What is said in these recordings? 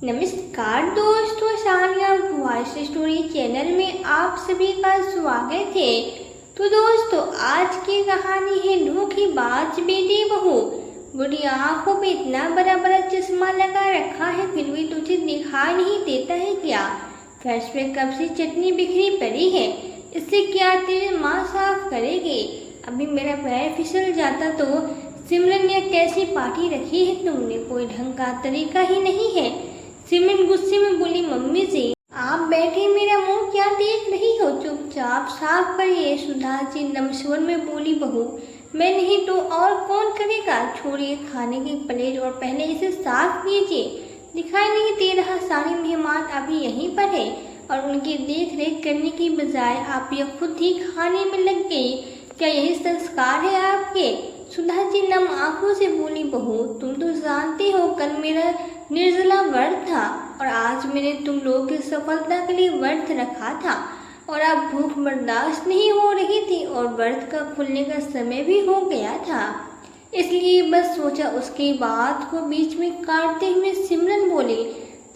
नमस्कार दोस्तों, Sania voice story channel में आप सभी का स्वागत है। तो दोस्तों, आज की कहानी है धोखेबाज बेटी बहू। बुरी आंखों पे इतना बड़ा बड़ा चश्मा लगा रखा है, फिर भी तुझे दिखाई नहीं देता है क्या? फर्श पे कब से चटनी बिखरी पड़ी है, इससे क्या तेरी माँ साफ करेगी? अभी मेरा पैर फिसल जाता तो। सिमरन ने कैसी पार्टी रखी है तुमने, कोई ढंग का तरीका ही नहीं है। सिमरन गुस्से में बोली, मम्मी जी आप बैठे मेरा मुंह क्या देख रही हो, चुपचाप साफ करिए। सुधा जी नमस्वर में बोली, बहू मैं नहीं तो और कौन करेगा? छोड़िए खाने की प्लेट और पहले इसे साफ कीजिए। दिखाई नहीं दे रहा सारे मेहमान अभी यहीं पर है और उनकी देख रेख करने की बजाय आप ये खुद ही खाने में लग गई। क्या यही संस्कार है आपके? सुधा जी नम आंखों से बोली, बहू तुम तो जानती हो कल मेरा निर्जला व्रत था और आज मैंने तुम लोगों की सफलता के लिए व्रत रखा था और अब भूख बर्दाश्त नहीं हो रही थी और व्रत का खुलने का समय भी हो गया था, इसलिए बस सोचा। उसकी बात को बीच में काटते हुए सिमरन बोली,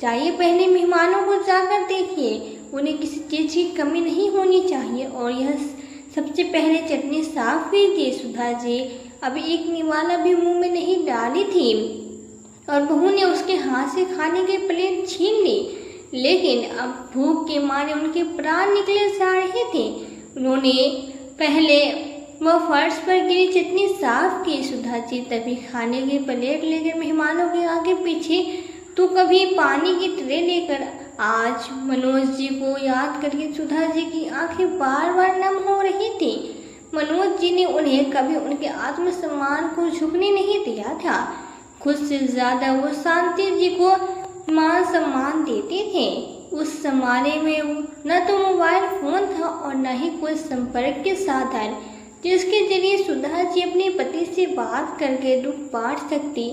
चाहिए पहले मेहमानों को जाकर देखिए, उन्हें किसी चीज़ की कमी नहीं होनी चाहिए और यह सबसे पहले चटनी साफ कीजिए। सुधा जी अभी एक निवाला भी मुंह में नहीं डाली थी और बहू ने उसके हाथ से खाने की प्लेट छीन ली, लेकिन अब भूख के मारे उनके प्राण निकले जा रहे थे। उन्होंने पहले वह फर्श पर गिरी चटनी साफ की। सुधा जी तभी खाने की प्लेट लेकर मेहमानों के आगे पीछे तो कभी पानी की ट्रे लेकर। आज मनोज जी को याद करके सुधा जी की आंखें बार बार नम हो रही थी। मनोज जी ने उन्हें कभी उनके आत्मसम्मान को झुकने नहीं दिया था। खुद से ज्यादा वो शांति जी को मान सम्मान देते थे। उस जमाने में न तो मोबाइल फोन था और न ही कोई संपर्क के साधन जिसके जरिए सुधा जी अपने पति से बात करके दुख बांट सकती।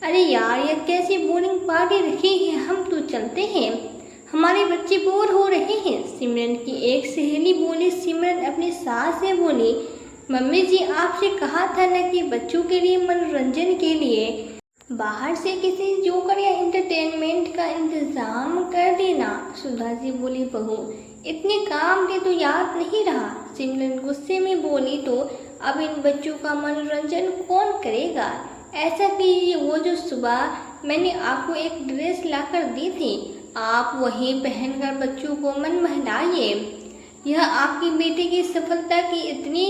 अरे यार, यह कैसी बोरिंग पार्टी रखी है, हम तो चलते हैं, हमारे बच्चे बोर हो रहे हैं। सिमरन की एक सहेली बोली। सिमरन अपनी सास से बोली, मम्मी जी आपसे कहा था न कि बच्चों के लिए मनोरंजन के लिए बाहर से किसी जोकर या एंटरटेनमेंट का इंतजाम कर देना। सुधा जी बोली, बहू इतने काम के तो याद नहीं रहा। सिमरन गुस्से में बोली, तो अब इन बच्चों का मनोरंजन कौन करेगा? ऐसा कीजिए, वो जो सुबह मैंने आपको एक ड्रेस लाकर दी थी, आप वही पहनकर बच्चों को मन बहलाइए। यह आपकी बेटी की सफलता की इतनी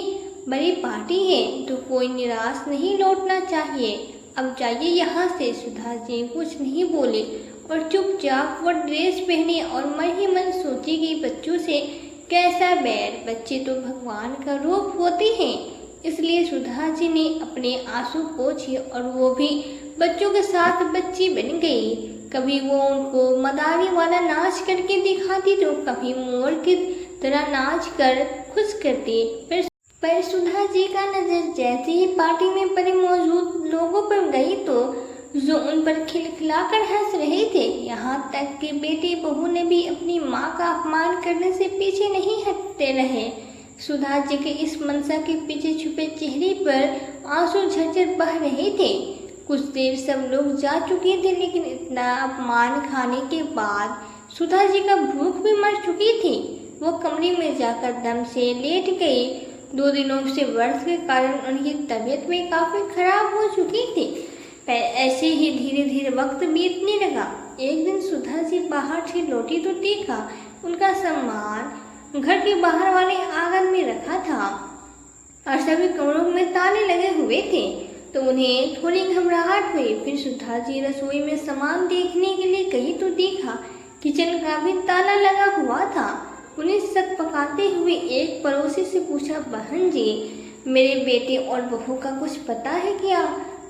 बड़ी पार्टी है तो कोई निराश नहीं लौटना चाहिए। अब जाइए यहाँ से। सुधा जी कुछ नहीं बोली और चुपचाप वो ड्रेस पहनी और मन ही मन सोची कि बच्चों से कैसा बैर, बच्चे तो भगवान का रूप होते हैं। इसलिए सुधा जी ने अपने आंसू पोंछे और वो भी बच्चों के साथ बच्ची बन गई। कभी वो उनको मदारी वाला नाच करके दिखाती तो कभी मोर की तरह नाच कर खुश करती। पर सुधा जी का नजर जैसे ही पार्टी में पड़े मौजूद लोगों पर गई तो जो उन पर खिलखिलाकर हंस रहे थे, यहाँ तक कि बेटी बहू ने भी अपनी माँ का अपमान करने से पीछे नहीं हटते रहे। सुधा जी के इस मनसा के पीछे छुपे चेहरे पर आंसू झरझर बह रहे थे। कुछ देर सब लोग जा चुके थे, लेकिन इतना अपमान खाने के बाद सुधा जी का भूख भी मर चुकी थी। वो कमरे में जाकर दम से लेट गई। 2 दिनों से व्रत के कारण उनकी तबीयत में काफी खराब हो चुकी थी। ऐसे ही धीरे धीरे वक्त बीतने लगा। एक दिन सुधा जी बाहर से लौटी तो देखा उनका सामान घर के बाहर वाले आंगन में रखा था और सभी कमरों में ताले लगे हुए थे, तो उन्हें थोड़ी घबराहट हुई। फिर सुधा जी रसोई में सामान देखने के लिए गई तो देखा किचन का भी ताला लगा हुआ था। उन्हें शक पकाते हुए एक पड़ोसी से पूछा, बहन जी मेरे बेटे और बहू का कुछ पता है क्या,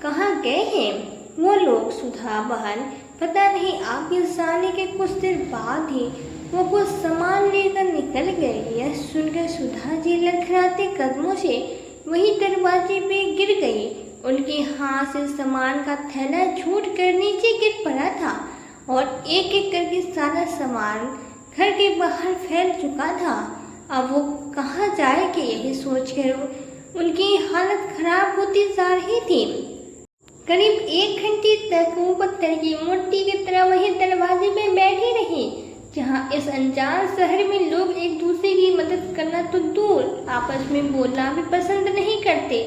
कहाँ गए हैं वो लोग? सुधा बहन पता नहीं, आपके जाने के कुछ देर बाद ही वो कुछ सामान लेकर निकल गए। यह सुनकर सुधा जी लड़खड़ाते कदमों से वही दरवाजे पे गिर गई। उनके हाथ से सामान का थैला छूट कर नीचे गिर पड़ा था और एक एक करके सारा सामान घर के बाहर फैल चुका था। अब वो कहाँ जाएगी, यही सोचकर उनकी हालत खराब होती जा रही थी। करीब 1 घंटे तक वो पत्थर की मूर्ति की तरह वही दरवाजे में बैठी रही, जहाँ इस अनजान शहर में लोग एक दूसरे की मदद करना तो दूर आपस में बोलना भी पसंद नहीं करते,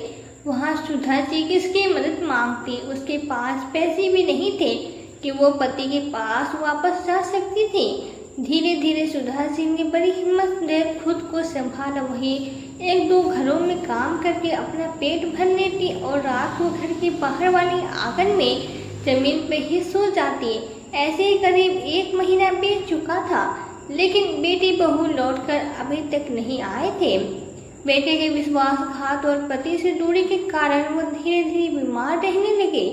वहाँ सुधा जी किसकी मदद मांगती। उसके पास पैसे भी नहीं थे कि वो पति के पास वापस जा सकती थी। धीरे धीरे सुधा जी ने बड़ी हिम्मत से खुद को संभाला। वही एक दो घरों में काम करके अपना पेट भर लेती और रात को घर के बाहर वाली आंगन में जमीन पे ही सो जाती। ऐसे ही करीब 1 महीना बीत चुका था, लेकिन बेटी बहू लौटकर अभी तक नहीं आए थे। बेटे के विश्वासघात और पति से दूरी के कारण वो धीरे धीरे बीमार रहने लगे।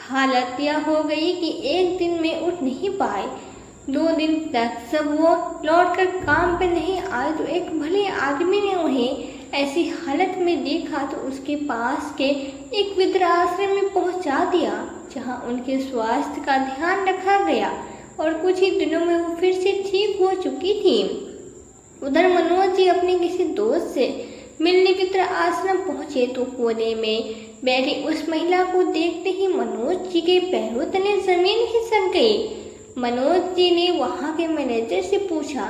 हालत यह हो गई कि एक दिन में उठ नहीं पाए। 2 दिन तक जब वो लौटकर काम पे नहीं आए तो एक भले आदमी ने उन्हें ऐसी हालत में देखा तो उसके पास के एक वृद्धाश्रम में पहुंचा दिया, जहां उनके स्वास्थ्य का ध्यान रखा गया और कुछ ही दिनों में वो फिर से ठीक हो चुकी थी। उधर मनोज जी अपने किसी दोस्त से मिलने वृद्धाश्रम पहुंचे तो कोने में बैठी उस महिला को देखते ही मनोज जी के पैरों तले जमीन खिसक गई। मनोज जी ने वहाँ के मैनेजर से पूछा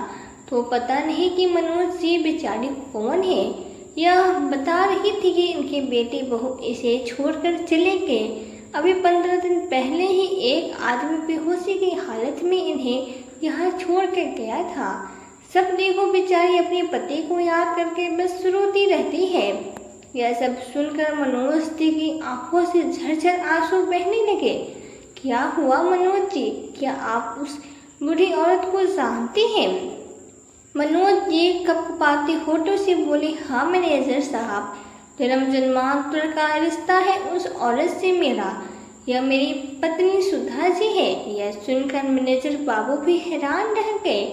तो पता नहीं कि मनोज जी बेचारी कौन है। यह बता रही थी कि इनके बेटे बहू इसे छोड़कर चले गए। अभी 15 दिन पहले ही एक आदमी बेहोशी की हालत में इन्हें यहाँ छोड़ कर गया था। सब देखो बेचारी अपने पति को याद करके बस रोती रहती है। यह सब सुनकर मनोज जी की आंखों से झरझर आंसू बहने लगे। क्या हुआ मनोज जी, क्या आप उस बूढ़ी औरत को जानते हैं? मनोज जी कपकपाते होठों से बोले, हाँ मैनेजर साहब, जन्म जन्मांतर का रिश्ता है उस औरत से मेरा। यह मेरी पत्नी सुधा जी है। यह सुनकर मैनेजर बाबू भी हैरान रह गए।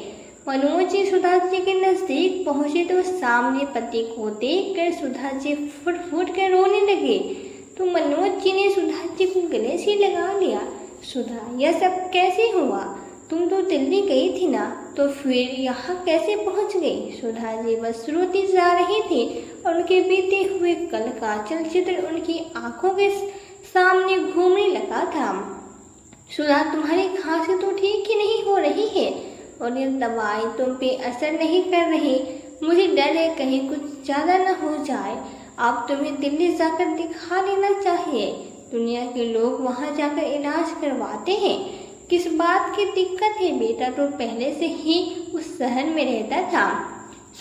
मनोज जी सुधा जी के नजदीक पहुंचे तो सामने पति को देखकर सुधा जी फुट फुट कर रोने लगे। तो मनोज जी ने सुधा जी को गले से लगा लिया। सुधा, यह सब कैसे हुआ? तुम तो दिल्ली गई थी ना, तो फिर यहाँ कैसे पहुँच गई? सुधा जी बस रोती जा रही थी और उनके बीते हुए कल का चलचित्र उनकी आंखों के सामने घूमने लगा था। सुधा, तुम्हारी खांसी तो ठीक ही नहीं हो रही है और ये दवाई तुम पे असर नहीं कर रही। मुझे डर है कहीं कुछ ज़्यादा न हो जाए। आप तुम्हें दिल्ली जाकर दिखा लेना चाहिए। दुनिया के लोग वहाँ जाकर इलाज करवाते हैं। किस बात की दिक्कत है? बेटा तो पहले से ही उस शहर में रहता था।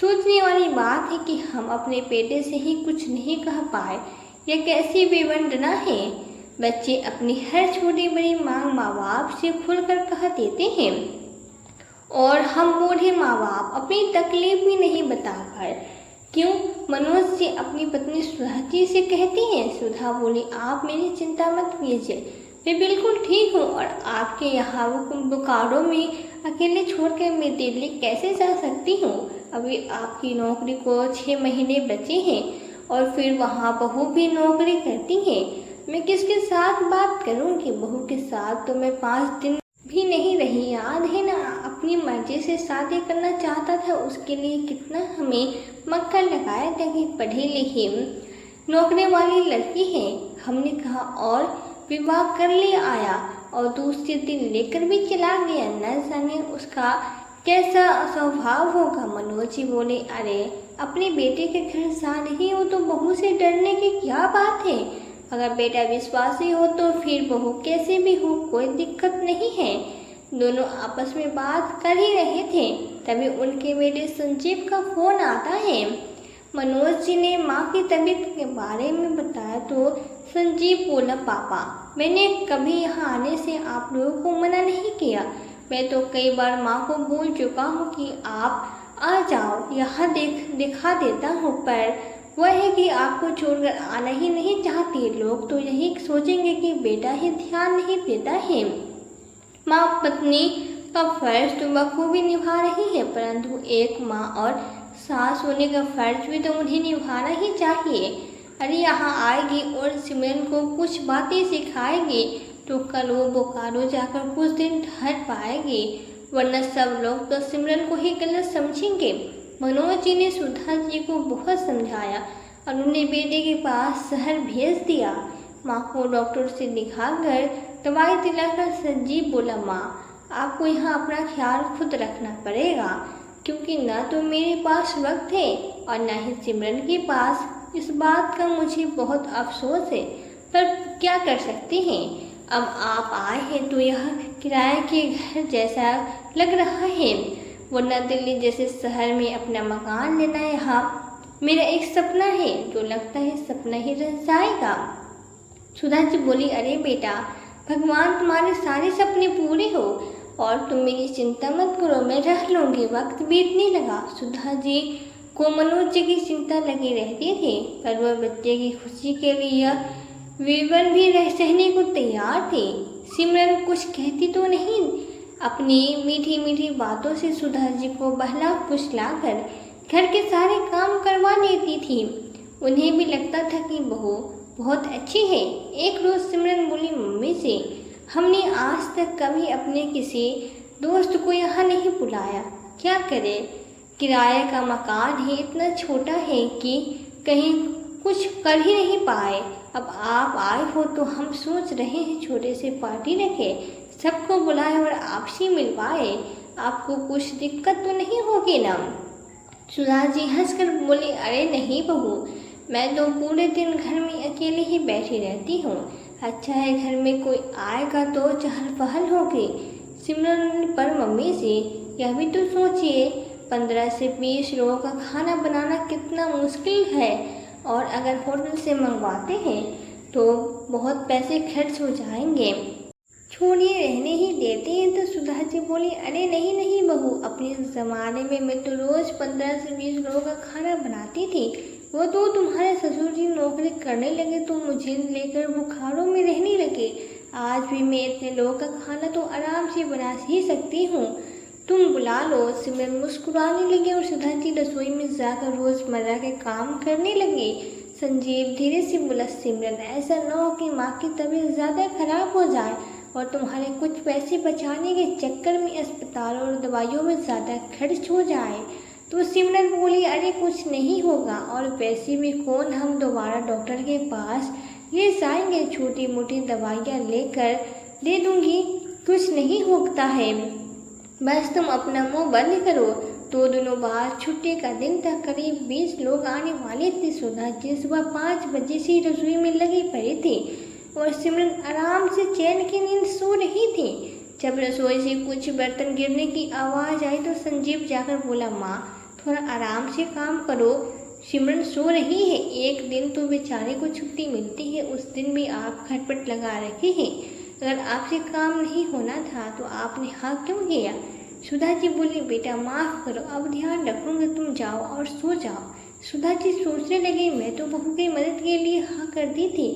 सोचने वाली बात है कि हम अपने बेटे से ही कुछ नहीं कह पाए। यह कैसी बेवंदना है। बच्चे अपनी हर छोटी बड़ी मांग माँ बाप से खुलकर कह देते हैं और हम बूढ़े माँ बाप अपनी तकलीफ भी नहीं बता पाए। क्यों? मनोज जी अपनी पत्नी सुधा जी से कहती हैं। सुधा बोली, आप मेरी चिंता मत कीजिए, मैं बिल्कुल ठीक हूँ और आपके यहाँ बोकारो में अकेले छोड़कर मैं दिल्ली कैसे जा सकती हूँ? अभी आपकी नौकरी को 6 महीने बचे हैं और फिर वहाँ बहू भी नौकरी करती है। मैं किसके साथ बात करूँगी? बहू के साथ तो मैं 5 दिन भी नहीं रही। याद है ना, अपनी मर्जी से शादी करना चाहता था, उसके लिए कितना हमें मक्खन लगाया था कि पढ़ी लिखी नौकरी वाली लड़की है। हमने कहा और विवाह कर ले आया और दूसरे दिन लेकर भी चला गया। न जाने उसका कैसा स्वभाव होगा। मनोज जी बोले, अरे अपने बेटे के घर जा रही हो तो बहू से डरने की क्या बात है? अगर बेटा विश्वासी हो तो फिर बहू कैसे भी हो, कोई दिक्कत नहीं है। दोनों आपस में बात कर ही रहे थे, तभी उनके बेटे संजीव का फोन आता है। मनोज जी ने माँ की तबीयत के बारे में बताया तो संजीव बोला, पापा मैंने कभी यहाँ आने से आप लोगों को मना नहीं किया। मैं तो कई बार माँ को बोल चुका हूँ कि आप आ जाओ, यहाँ दिखा देता हूँ, पर वह है कि आपको छोड़कर आना ही नहीं चाहती। लोग तो यही सोचेंगे कि बेटा ही ध्यान नहीं देता है। माँ पत्नी का फर्ज तो बखूबी निभा रही है, परंतु एक माँ और सास होने का फर्ज भी तो उन्हें निभाना ही चाहिए। अरे यहाँ आएगी और सिमरन को कुछ बातें सिखाएगी तो कल वो बोकारो जाकर कुछ दिन ठहर पाएगी, वरना सब लोग तो सिमरन को ही गलत समझेंगे। मनोज जी ने सुधा जी को बहुत समझाया और उन्हें बेटे के पास शहर भेज दिया। माँ को डॉक्टर से दिखाकर दवाई दिलाकर संजीव बोला, माँ आपको यहाँ अपना ख्याल खुद रखना पड़ेगा, क्योंकि ना तो मेरे पास वक्त है और ना ही सिमरन के पास। इस बात का मुझे बहुत अफसोस है, पर क्या कर सकते हैं। अब आप आए हैं तो यह किराए के घर जैसा लग रहा है, वरना दिल्ली जैसे शहर में अपना मकान लेना यहाँ मेरा एक सपना है, जो लगता है सपना ही रह जाएगा। सुधा जी बोली, अरे बेटा, भगवान तुम्हारे सारे सपने पूरे हो और तुम मेरी चिंता मत करो, मैं रह लूँगी। वक्त बीतने लगा। सुधा जी को मनोज जी की चिंता लगी रहती थी, पर वह बच्चे की खुशी के लिए यह विवरण भी सहने को तैयार थी। सिमरन कुछ कहती तो नहीं, अपनी मीठी मीठी बातों से सुधा जी को बहला फुसला कर घर के सारे काम करवा लेती थी। उन्हें भी लगता था कि बहू बहुत अच्छी है। एक रोज सिमरन बोली मम्मी से, हमने आज तक कभी अपने किसी दोस्त को यहाँ नहीं बुलाया, क्या करें, किराए का मकान है, इतना छोटा है कि कहीं कुछ कर ही नहीं पाए। अब आप आए हो तो हम सोच रहे हैं छोटे से पार्टी रखें, सबको बुलाए और आपसे मिलवाए। आपको कुछ दिक्कत तो नहीं होगी ना। सुधा जी हंसकर बोली, अरे नहीं बहू, मैं तो पूरे दिन घर में अकेले ही बैठी रहती हूँ। अच्छा है घर में कोई आएगा तो चहल पहल होगी। सिमरन पर मम्मी से, यह भी तो सोचिए, 15 से 20 लोगों का खाना बनाना कितना मुश्किल है, और अगर होटल से मंगवाते हैं तो बहुत पैसे खर्च हो जाएंगे। छोड़िए, रहने ही देते हैं। तो सुधा जी बोली, अरे नहीं नहीं बहू, अपने ज़माने में मैं तो रोज़ 15 से 20 लोगों का खाना बनाती थी। वो तो तुम्हारे ससुर जी नौकरी करने लगे तो मुझे लेकर बुखारों में रहने लगे। आज भी मैं इतने लोगों का खाना तो आराम से बना ही सकती हूँ, तुम बुला लो। सिमरन मुस्कुराने लगी और सुधा जी रसोई में जाकर रोज़मर्रा के काम करने लगी। संजीव धीरे से बोला, सिमरन, ऐसा न हो कि माँ की तबीयत ज़्यादा खराब हो जाए और तुम्हारे कुछ पैसे बचाने के चक्कर में अस्पताल और दवाइयों में ज़्यादा खर्च हो जाए। तो सिमरन बोली, अरे कुछ नहीं होगा, और वैसे भी कौन हम दोबारा डॉक्टर के पास ले जाएंगे, छोटी मोटी दवाइयाँ लेकर दे दूँगी, कुछ नहीं होता है, बस तुम अपना मुंह बंद करो। 2 दिनों बाद छुट्टी का दिन था, करीब 20 लोग आने वाले थे। सुधा जी सुबह 5 बजे से रसोई में लगी पड़ी थी और सिमरन आराम से चैन की नींद सो रही थी। जब रसोई से कुछ बर्तन गिरने की आवाज़ आई तो संजीव जाकर बोला, माँ थोड़ा आराम से काम करो, सिमरन सो रही है। एक दिन तो बेचारे को छुट्टी मिलती है, उस दिन भी आप खटपट लगा रखे हैं। अगर आपसे काम नहीं होना था तो आपने हाँ क्यों किया। सुधा जी बोली, बेटा माफ़ करो, अब ध्यान रखूँगा, तुम जाओ और सो जाओ। सुधा जी सोचने लगी, मैं तो बहू की मदद के लिए हाँ कर दी थी,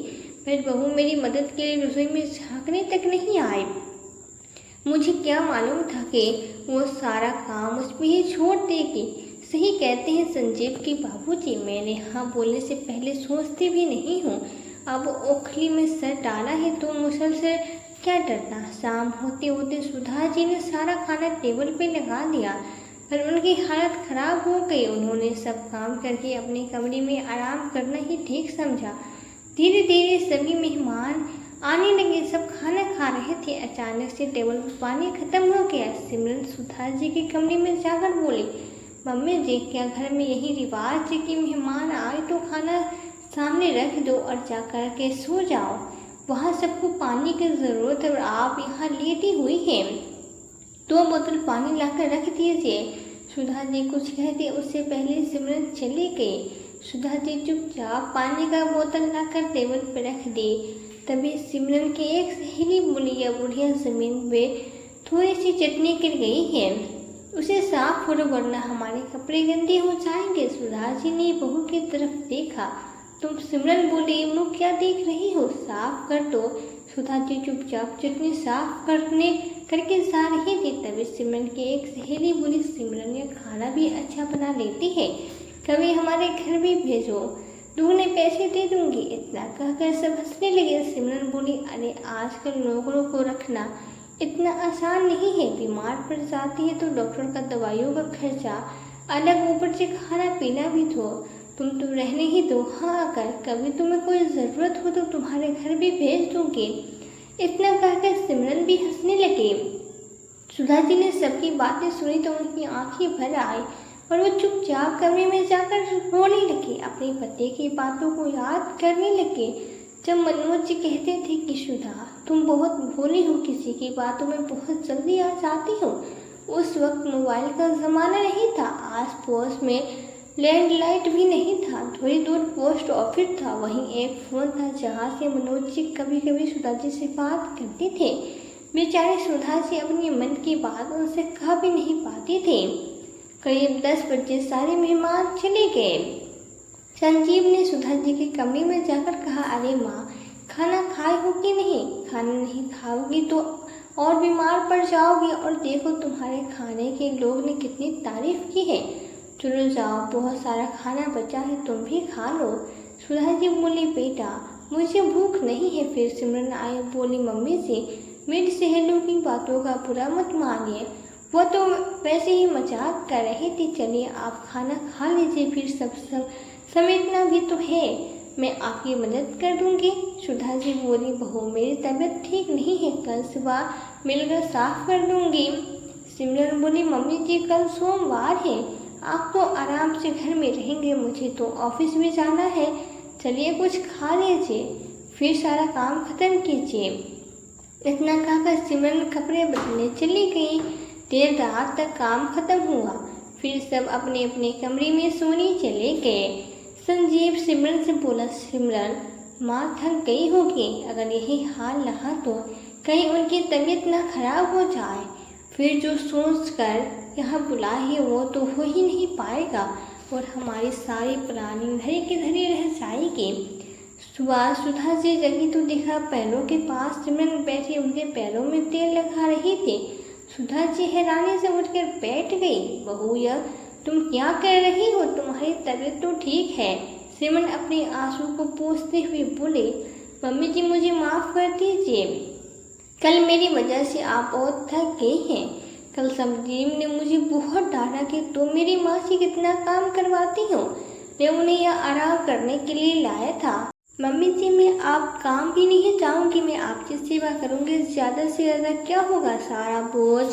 पर बहू मेरी मदद के लिए रसोई में झाँकने तक नहीं आए। मुझे क्या मालूम था कि वो सारा काम उस पर ही छोड़ देगी। सही कहते हैं संजीव की बाबूजी, मैंने हाँ बोलने से पहले सोचती भी नहीं हूँ। अब ओखली में सर डाला है तो मुसल से क्या डरना। शाम होते होते सुधा जी ने सारा खाना टेबल पे लगा दिया, पर उनकी हालत खराब हो गई। उन्होंने सब काम करके अपने कमरे में आराम करना ही ठीक समझा। धीरे धीरे सभी मेहमान आने लगे, सब खाना खा रहे थे। अचानक से टेबल पर पानी खत्म हो गया। सिमरन सुधा जी के कमरे में जाकर बोली, मम्मी जी, क्या घर में यही रिवाज है कि मेहमान आए तो खाना सामने रख दो और जा कर के सो जाओ। वहाँ सबको पानी की ज़रूरत है और आप यहाँ लेटी हुई हैं, 2 बोतल पानी लाकर रख दीजिए। सुधा जी कुछ कहती उससे पहले सिमरन चली गई। सुधा जी चुपचाप पानी का बोतल लाकर टेबल पर रख दी। तभी सिमरन की एक सहेली बोली, यह बुढ़िया ज़मीन पे थोड़ी सी चटनी गिर गई है, उसे साफ करो वरना हमारे कपड़े गंदे हो जाएंगे। सुधा जी ने बहू की तरफ देखा। तुम, सिमरन बोली, मुँह क्या देख रही हो, साफ कर दो। सुधा जी चुपचाप चटनी साफ करके जा रही थी। तभी सिमरन की एक सहेली बोली, सिमरन ये खाना भी अच्छा बना लेती है, कभी हमारे घर भी भेजो, दूने पैसे दे दूंगी। इतना कहकर सब हंसने लगे। सिमरन बोली, अरे आजकल नौकरों को रखना इतना आसान नहीं है, बीमार पड़ जाती है तो डॉक्टर का दवाइयों का खर्चा अलग, ऊपर से खाना पीना भी तो तुम तो रहने ही दो। हाँ, अगर कभी तुम्हें कोई ज़रूरत हो तो तुम्हारे घर भी भेज दूँगी। इतना कहकर सिमरन भी हंसने लगी। सुधा जी ने सबकी बातें सुनी तो उनकी आंखें भर आई और वो चुपचाप कमरे में जाकर रोने लगे, अपने पति की बातों को याद करने लगे। जब मनोज जी कहते थे कि सुधा तुम बहुत भोली हो, किसी की बातों में बहुत जल्दी आ जाती हो। उस वक्त मोबाइल का ज़माना नहीं था, आस पड़ोस में लैंडलाइन भी नहीं था, थोड़ी दूर पोस्ट ऑफिस था, वहीं एक फ़ोन था जहाँ से मनोज जी कभी कभी सुधा जी से बात करते थे। बेचारे सुधा जी अपने मन की बात उनसे कह भी नहीं पाती थे। करीब 10 बजे सारे मेहमान चले गए। संजीव ने सुधा जी के कमरे में जाकर कहा, अरे माँ, खाना खाए हो कि नहीं? खाना नहीं खाओगी तो और बीमार पड़ जाओगी, और देखो तुम्हारे खाने के लोग ने कितनी तारीफ की है। चलो जाओ, बहुत सारा खाना बचा है, तुम भी खा लो। सुधा जी बोली, बेटा मुझे भूख नहीं है। फिर सिमरन आई, बोली, मम्मी जी मेरी सहेलियों की बातों का बुरा मत मानिए, वो तो वैसे ही मजाक कर रही थी। चलिए आप खाना खा लीजिए, फिर सब समेटना भी तो है, मैं आपकी मदद कर दूंगी। सुधा जी बोली, बहू मेरी तबीयत ठीक नहीं है, कल सुबह मिलकर साफ कर दूंगी। सिमरन बोली, मम्मी जी कल सोमवार है, आप तो आराम से घर में रहेंगे, मुझे तो ऑफिस में जाना है। चलिए कुछ खा लीजिए, फिर सारा काम खत्म कीजिए। इतना कहकर सिमरन कपड़े बदलने चली गई। देर रात तक काम खत्म हुआ, फिर सब अपने अपने कमरे में सोने चले गए। संजीव सिमरन से बोला, सिमरन माँ थक गई होगी, अगर यही हाल रहा तो कहीं उनकी तबीयत ना खराब हो जाए। फिर जो सोच कर यहाँ बुला है वो तो हो ही नहीं पाएगा, और हमारी सारी प्लानिंग धरी की धरी रह जाएगी। सुबह सुधा जी जगी तो देखा पैरों के पास सिमरन बैठी उनके पैरों में तेल लगा रही थी। सुधा जी हैरानी से उठकर बैठ गई। बहू यह तुम क्या कर रही हो? तुम्हारी तबीयत तो ठीक है। सिमरन अपने आंसू को पोंछते हुए बोले, मम्मी जी मुझे माफ़ कर दीजिए, कल मेरी वजह से आप बहुत थक गई हैं। कल संजीव ने मुझे बहुत डांटा कि तुम मेरी माँ से कितना काम करवाती हो। मैं उन्हें यह आराम करने के लिए लाया था। मम्मी जी मैं आप काम भी नहीं चाहूँगी, मैं आपकी सेवा करूँगी, ज़्यादा से ज़्यादा क्या होगा, सारा बोझ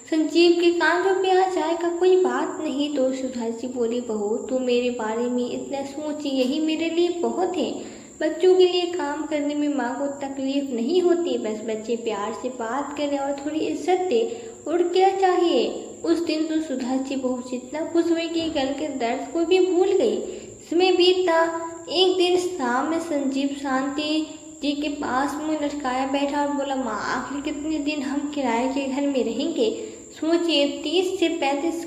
संजीव के कांधों पे आ जाएगा, कोई बात नहीं। तो सुधा जी बोली, बहू तुम मेरे बारे में इतना सोची, यही मेरे लिए बहुत है। बच्चों के लिए काम करने में माँ को तकलीफ नहीं होती, बस बच्चे प्यार से बात करें और थोड़ी इज्जत दे, और क्या चाहिए। उस दिन तो सुधा जी बहुत इतना खुश हुई कि कल के दर्द को भी भूल गई। समय बीता। एक दिन शाम में संजीव शांति जी के पास मुँह लटकाया बैठा और बोला, माँ आखिर कितने दिन हम किराए के घर में रहेंगे? सोचिए 30 से 35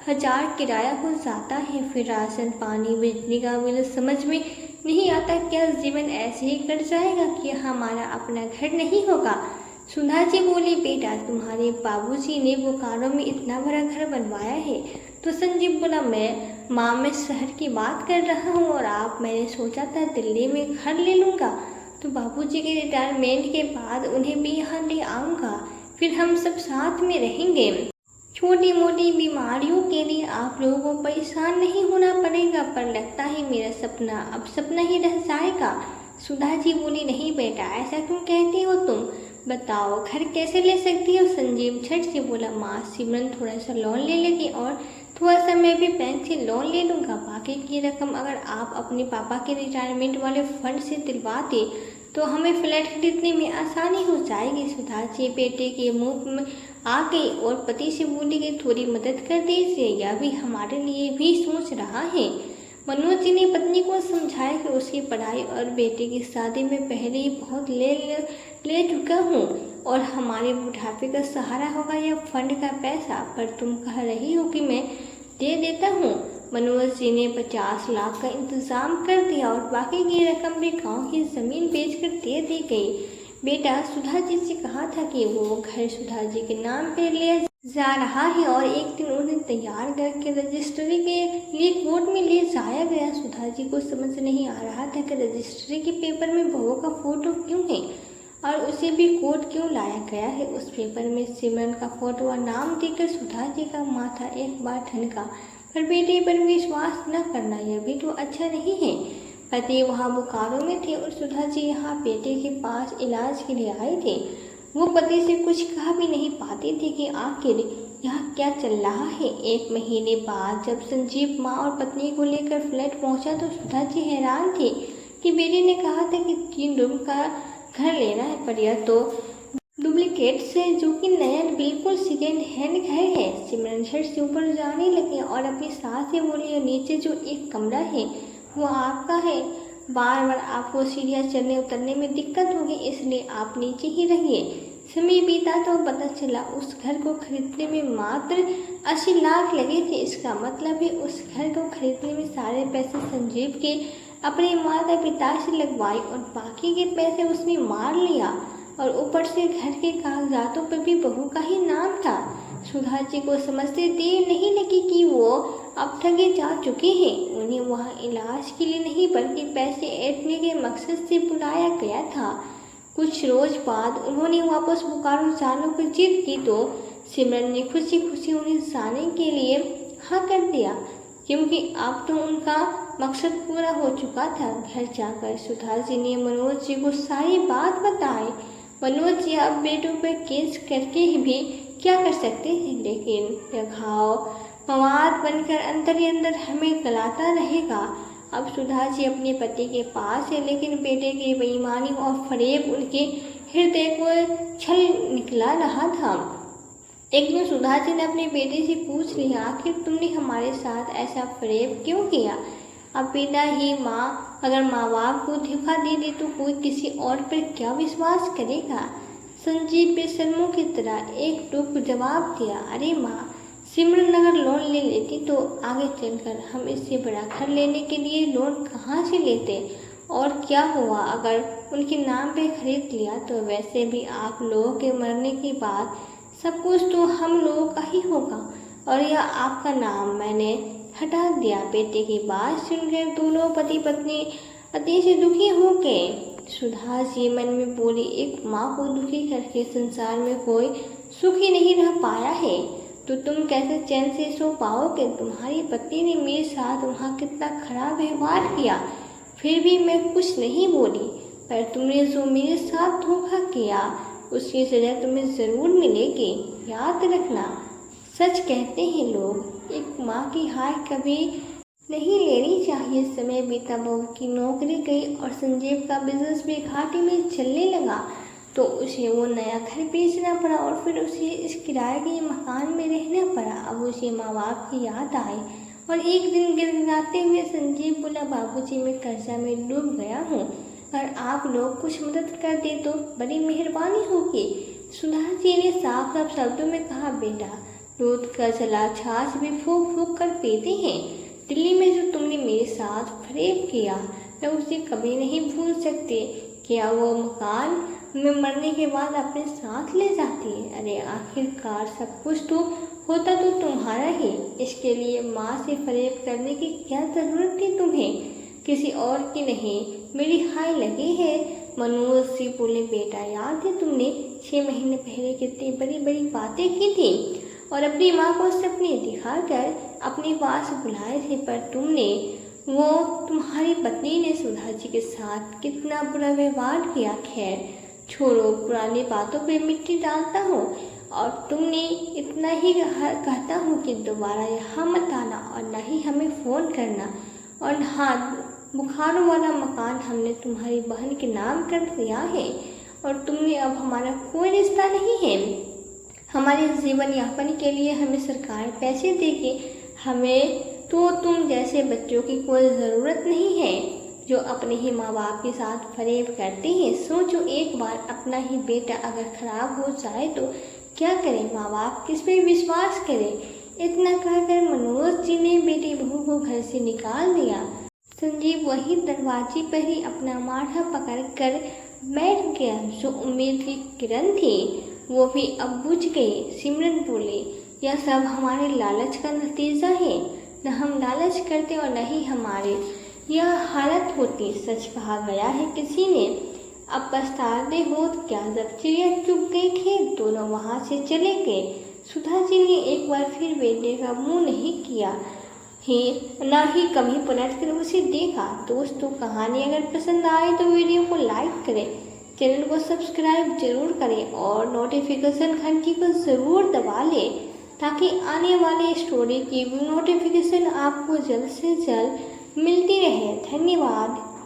हजार किराया हो जाता है, फिर राशन पानी बिजली का बिल, समझ में नहीं आता क्या जीवन ऐसे ही कट जाएगा कि हमारा अपना घर नहीं होगा। सुधा जी बोली, बेटा तुम्हारे बाबूजी ने बोकारो में इतना बड़ा घर बनवाया है। तो संजीव बोला, मैं शहर की बात कर रहा हूँ, और मैंने सोचा था दिल्ली में घर ले लूँगा, तो बाबूजी के रिटायरमेंट के बाद उन्हें भी यहाँ ले आऊँगा, फिर हम सब साथ में रहेंगे। छोटी मोटी बीमारियों के लिए आप लोगों को परेशान नहीं होना पड़ेगा, पर लगता है मेरा सपना अब सपना ही रह जाएगा। सुधा जी बोली, नहीं बेटा ऐसा क्यों कहती हो तुम, बताओ घर कैसे ले सकती हो? संजीव झट से बोला, माँ सिमरन थोड़ा सा लोन ले लेगी और थोड़ा सा मैं भी बैंक से लोन ले लूँगा, बाकी की रकम अगर आप अपने पापा के रिटायरमेंट वाले फंड से दिलवाते तो हमें फ्लैट खरीदने में आसानी हो जाएगी। सुधा जी बेटे के मुंह में आ गई और पति से बोली कि थोड़ी मदद कर दीजिए, यह भी हमारे लिए भी सोच रहा है। मनोज जी ने पत्नी को समझाया कि उसकी पढ़ाई और बेटे की शादी में पहले ही बहुत ले चुका हूँ, और हमारे बुढ़ापे का सहारा होगा यह फंड का पैसा, पर तुम कह रही हो कि मैं दे देता हूँ। मनोज जी ने 50 लाख का इंतजाम कर दिया और बाकी की रकम भी गांव की ज़मीन बेचकर दे दी गई। बेटा सुधा जी से कहा था कि वो घर सुधा जी के नाम पर लिया जा रहा है, और एक दिन उन्हें तैयार करके रजिस्ट्री के लिए कोर्ट में ले जाया गया। सुधा जी को समझ नहीं आ रहा था कि रजिस्ट्री के पेपर में बहू का फोटो क्यों है और उसे भी कोर्ट क्यों लाया गया है। उस पेपर में सिमरन का फोटो और नाम देखकर सुधा जी का माथा एक बार ठनका, पर बेटे पर विश्वास न करना यह भी तो अच्छा नहीं है। पति वहाँ बोकारो में थे और सुधा जी यहाँ बेटे के पास इलाज के लिए आए थे। वो पति से कुछ कह भी नहीं पाते थे कि आखिर यहाँ क्या चल रहा है। 1 महीने बाद जब संजीव माँ और पत्नी को लेकर फ्लैट पहुँचा तो सुधा जी हैरान थे कि बेटे ने कहा था कि 3 रूम का घर लेना है, पर यह तो डुप्लीकेट से, जो कि नया बिल्कुल सेकेंड हैंड घर है। सिमरन झट से ऊपर जाने लगे और अपनी सास से बोली, नीचे जो एक कमरा है वो आपका है। बार बार आपको सीढ़ियाँ चढ़ने उतरने में दिक्कत होगी, इसलिए आप नीचे ही रहिए। समय बीता तो पता चला उस घर को खरीदने में मात्र 80 लाख लगे थे। इसका मतलब है उस घर को खरीदने में सारे पैसे संजीव के अपने माता पिता से लगवाए और बाकी के पैसे उसने मार लिया, और ऊपर से घर के कागजातों पर भी बहू का ही नाम था। सुधा जी को समझते देर नहीं लगी कि वो अब ठगे जा चुके हैं। उन्हें वहाँ इलाज के लिए नहीं बल्कि पैसे ऐंठने के मकसद से बुलाया गया था। कुछ रोज बाद उन्होंने वापस बोकारो जाने की जिद की तो सिमरन ने खुशी खुशी उन्हें जाने के लिए हाँ कर दिया, क्योंकि अब तो उनका मकसद पूरा हो चुका था। घर जाकर सुधा जी ने मनोज जी को सारी बात बताई। मनोज जी अब बेटों पर केस करके भी क्या कर सकते हैं, लेकिन यह घाव मवाद बनकर अंदर ही अंदर हमें गलाता रहेगा। अब सुधा जी अपने पति के पास है, लेकिन बेटे की बेईमानी और फरेब उनके हृदय को छल निकला रहा था। एक दिन सुधा जी ने अपने बेटे से पूछ लिया, आखिर तुमने हमारे साथ ऐसा फरेब क्यों किया? अब बेटा ही माँ अगर माँ बाप को धोखा दे दे तो कोई किसी और पर क्या विश्वास करेगा? संजीव बेशर्मों की तरह एक टूक जवाब दिया, अरे माँ, सिमरन अगर लोन ले लेती तो आगे चलकर हम इससे बड़ा घर लेने के लिए लोन कहाँ से लेते? और क्या हुआ अगर उनके नाम पे खरीद लिया तो? वैसे भी आप लोगों के मरने के बाद सब कुछ तो हम लोगों का ही होगा, और यह आपका नाम मैंने हटा दिया। बेटे की बात सुनकर दोनों पति पत्नी अति से दुखी हो गए। सुधा जी मन में बोली, एक माँ को दुखी करके संसार में कोई सुखी नहीं रह पाया है, तो तुम कैसे चैन से सो पाओगे? तुम्हारी पत्नी ने मेरे साथ वहाँ कितना खराब व्यवहार किया, फिर भी मैं कुछ नहीं बोली, पर तुमने जो मेरे साथ धोखा किया उसकी सजा तुम्हें ज़रूर मिलेगी। याद रखना, सच कहते हैं लोग, एक माँ की हार कभी नहीं लेनी चाहिए। समय बीता, बहू की नौकरी गई और संजीव का बिजनेस भी घाटे में चलने लगा, तो उसे वो नया घर बेचना पड़ा और फिर उसे इस किराए के मकान में रहना पड़ा। अब उसे माँ बाप की याद आई और एक दिन गिड़गिड़ाते हुए संजीव बोला, बाबूजी मैं कर्जा में डूब गया हूँ, अगर आप लोग कुछ मदद कर दे तो बड़ी मेहरबानी होगी। सुधा जी ने साफ साफ शब्दों में कहा, बेटा दूध का जला छाछ भी फूक फूक कर पीते हैं। दिल्ली में जो तुमने मेरे साथ फरेब किया मैं उसे कभी नहीं भूल सकती। क्या वो मकान मैं मरने के बाद अपने साथ ले जाती? अरे आखिरकार सब कुछ तो होता तो तुम्हारा ही, इसके लिए माँ से फरेब करने की क्या ज़रूरत थी तुम्हें? किसी और की नहीं, मेरी हाय लगी है। मनोज से बोले, बेटा याद है तुमने 6 महीने पहले कितनी बड़ी बड़ी बातें की थी और अपनी माँ को सपने दिखाकर अपने पास बुलाए थे, पर तुम्हारी पत्नी ने सुधा जी के साथ कितना बुरा व्यवहार किया। खैर छोड़ो, पुरानी बातों पे मिट्टी डालता हूँ और तुमने इतना ही कहता हूँ कि दोबारा यहाँ मत आना और न ही हमें फ़ोन करना। और हाँ, बुखारों वाला मकान हमने तुम्हारी बहन के नाम कर दिया है और तुमने अब हमारा कोई रिश्ता नहीं है। हमारे जीवन यापन के लिए हमें सरकार पैसे देगी, हमें तो तुम जैसे बच्चों की कोई ज़रूरत नहीं है जो अपने ही माँ बाप के साथ फरेब करते हैं। सोचो एक बार, अपना ही बेटा अगर खराब हो जाए तो क्या करें? माँ बाप किस पे विश्वास करें? इतना कहकर मनोज जी ने बेटी बहू को घर से निकाल दिया। संजीव वही दरवाजे पर ही अपना माथा पकड़ कर बैठ गया। जो उम्मीद की किरण थी वो भी अब बुझ गई। सिमरन बोली, यह सब हमारे लालच का नतीजा है, न हम लालच करते और न ही हमारे यह हालत होती। सच कहा गया है किसी ने, अब पछताते हो क्या? जब चिड़िया चुग गई खेत, दोनों वहाँ से चले गए। सुधा जी ने एक बार फिर बेटे का मुंह नहीं किया न ही कभी पलट कर उसे देखा। दोस्तों, कहानी अगर पसंद आए तो वीडियो को लाइक करें, चैनल को सब्सक्राइब जरूर करें और नोटिफिकेशन घंटी को ज़रूर दबा लें ताकि आने वाले स्टोरी की नोटिफिकेशन आपको जल्द से जल्द मिलती रहे। धन्यवाद।